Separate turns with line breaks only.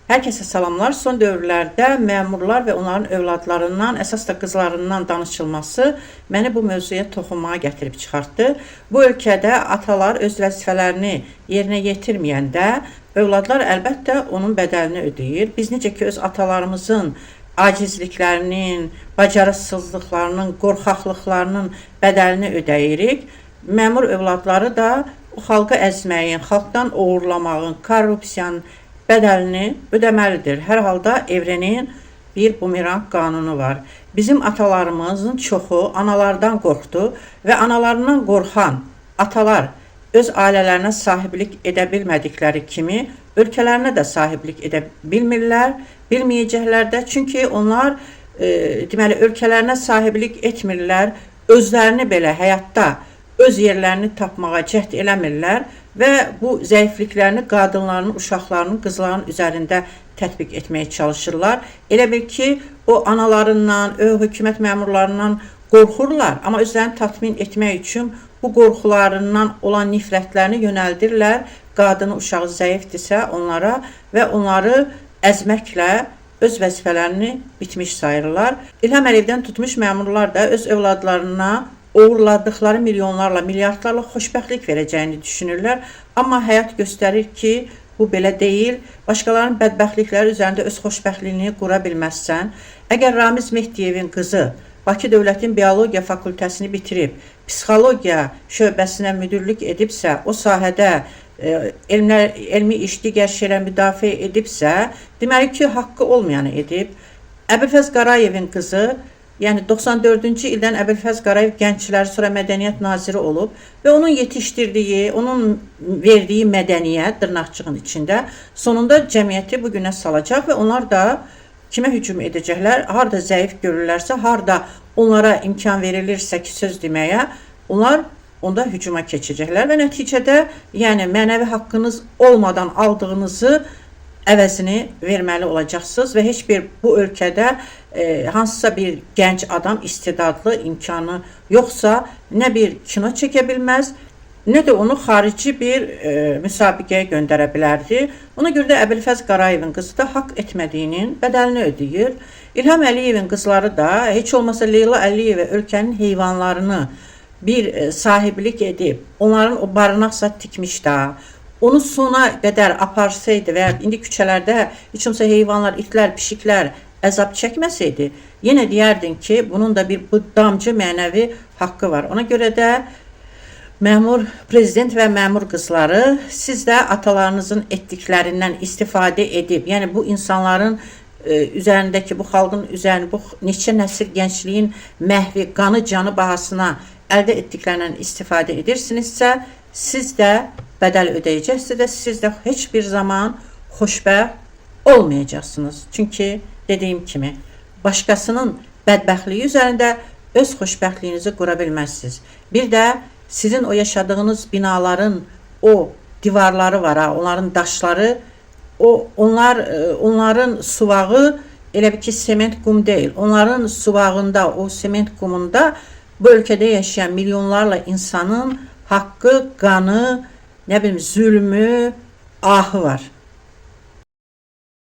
Herkese salamlar. Son dövrlərdə məmurlar və onların övladlarından, əsas da qızlarından danışılması məni bu mövzuya toxunmağa gətirib çıxartdı. Bu ölkədə atalar öz vəzifələrini yerinə yetirməyəndə övladlar əlbəttə onun bədəlini ödəyir. Biz necə ki öz atalarımızın acizliklərinin, bacarıqsızlıqlarının, qorxaqlıqlarının bədəlini ödəyirik. Məmur övladları da xalqı əzməyin, xalqdan oğurlamağın, korrupsiyanın bədəlini ödəməlidir. Hər halda evrenin bir bumerang qanunu var. Bizim atalarımızın çoxu analardan qorxdu və analarından qorxan atalar öz ailələrinə sahiblik edə bilmədikləri kimi ölkələrinə də sahiblik edə bilmirlər, bilməyəcəklər də. Çünki onlar deməli ölkələrinə sahiblik etmirlər, özlərini belə həyatda öz yerlərini tapmağa cəhd eləmirlər və bu zəifliklərini qadınların, uşaqlarının, qızların üzərində tətbiq etməyə çalışırlar. Elə bil ki, o analarından, hökumət məmurlarından qorxurlar, amma özlərini tatmin etmək üçün bu qorxularından olan nifrətlərini yönəldirlər. Qadını, uşağı zəifdirsə onlara və onları əzməklə öz vəzifələrini bitmiş sayırlar. İlham Əliyevdən tutmuş məmurlar da öz övladlarına uğurladıkları milyonlarla, milyardlarla xoşbəxtlik verəcəyini düşünürlər. Amma həyat göstərir ki, bu belə deyil. Başqalarının bədbəxtlikləri üzərində öz xoşbəxtliyini qura bilməzsən. Əgər Ramiz Mehdiyevin qızı Bakı Dövlətin Biologiya Fakültəsini bitirib, psixologiya şöbəsinə müdürlük edibsə, o sahədə elmi iş, digər şeylər müdafiə edibsə, deməli ki, haqqı olmayanı edib. Əbülfəz Qarayevin qızı, yəni 94-cü ildən Əbülfəz Qarayev Gənclər, sonra Mədəniyyət Naziri olub və onun yetişdirdiyi, onun verdiyi mədəniyyət dırnaqçığın içində sonunda cəmiyyəti bu günə salacaq və onlar da kimə hücum edəcəklər, harda zəif görürlərsə, harda onlara imkan verilirsə ki, söz deməyə, onlar onda hücuma keçəcəklər və nəticədə yəni mənəvi haqqınız olmadan aldığınızı əvəzini verməli olacaqsınız və heç bir bu ölkədə hansısa bir gənc adam istedadlı imkanı yoxsa nə bir kino çəkə bilməz, nə də onu xarici bir müsabiqəyə göndərə bilərdi. Ona görə də Əbülfəz Qarayevin qızı da haqq etmədiyinin bədəlini ödəyir. İlham Əliyevin qızları da heç olmasa Leyla Əliyevə ölkənin heyvanlarını bir sahiblik edib, onların o barınaqsa tikmiş də, onu sona qədər aparsaydı və indi küçələrdə heç olmasa heyvanlar, itlər, pişiklər əzab çəkməsəydi, yenə deyərdin ki, bunun da bir damcı mənəvi haqqı var. Ona görə də məmur prezident və məmur qızları, siz də atalarınızın etdiklərindən istifadə edib, yəni bu insanların üzərindəki, bu xalqın üzərində, bu neçə nəsil gəncliyin məhvi, qanı, canı bahasına əldə etdiklərindən istifadə edirsinizsə, siz də bədəl ödəyəcəksiniz də, siz də heç bir zaman xoşbəxt olmayacaqsınız. Çünki dediyim kimi, başqasının bədbəxtliyi üzərində öz xoşbəxtliyinizi qura bilməzsiniz. Bir də sizin o yaşadığınız binaların o divarları var, onların daşları, onların suvağı elə bir ki, sement qum deyil. Onların suvağında, o sement qumunda bu ölkədə yaşayan milyonlarla insanın haqqı, qanı, nə bilim, zülmü, ahı var.